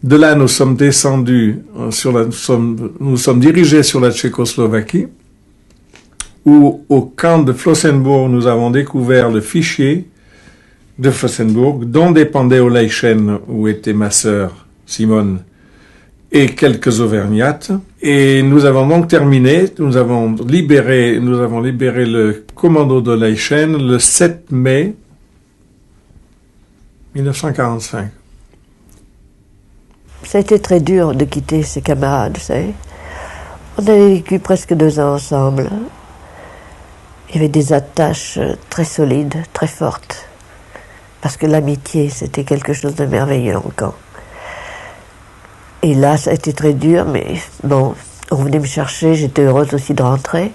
De là, nous sommes descendus, nous sommes dirigés sur la Tchécoslovaquie, où au camp de Flossenburg, nous avons découvert le fichier de Flossenburg, dont dépendait Oleichen, où était ma sœur Simone, et quelques Auvergnates. Et nous avons donc terminé, nous avons libéré le commando d'Oleichen le 7 mai 1945. Ça a été très dur de quitter ses camarades, vous savez. On avait vécu presque 2 ans ensemble. Il y avait des attaches très solides, très fortes. Parce que l'amitié, c'était quelque chose de merveilleux en camp. Et là, ça a été très dur, mais bon, on venait me chercher, j'étais heureuse aussi de rentrer.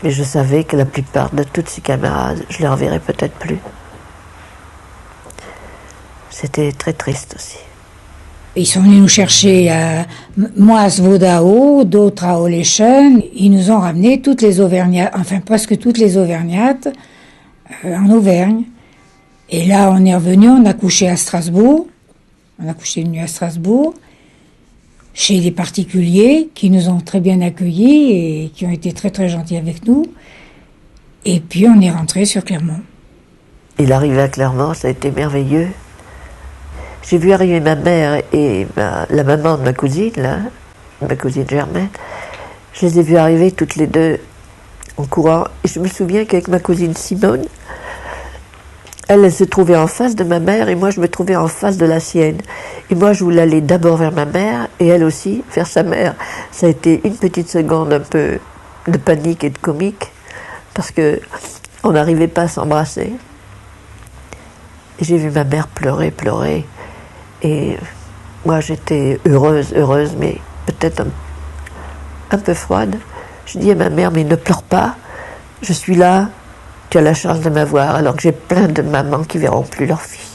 Mais je savais que la plupart de tous ces camarades, je les reverrais peut-être plus. C'était très triste aussi. Ils sont venus nous chercher, moi à Svodao, d'autres à Oleichen. Ils nous ont ramené toutes les Auvergnates, enfin presque toutes les Auvergnates, en Auvergne. Et là, on est revenu, on a couché à Strasbourg. On a couché une nuit à Strasbourg, chez des particuliers qui nous ont très bien accueillis et qui ont été très très gentils avec nous. Et puis on est rentré sur Clermont. Et l'arrivée à Clermont, ça a été merveilleux. J'ai vu arriver ma mère et la maman de ma cousine, là, ma cousine Germaine. Je les ai vus arriver toutes les deux en courant. Et je me souviens qu'avec ma cousine Simone, elle se trouvait en face de ma mère et moi je me trouvais en face de la sienne. Et moi je voulais aller d'abord vers ma mère et elle aussi vers sa mère. Ça a été une petite seconde un peu de panique et de comique parce que on n'arrivait pas à s'embrasser. Et j'ai vu ma mère pleurer. Et moi j'étais heureuse, mais peut-être un peu froide. Je dis à ma mère, mais ne pleure pas, je suis là. Tu as la chance de m'avoir, alors que j'ai plein de mamans qui verront plus leur fille.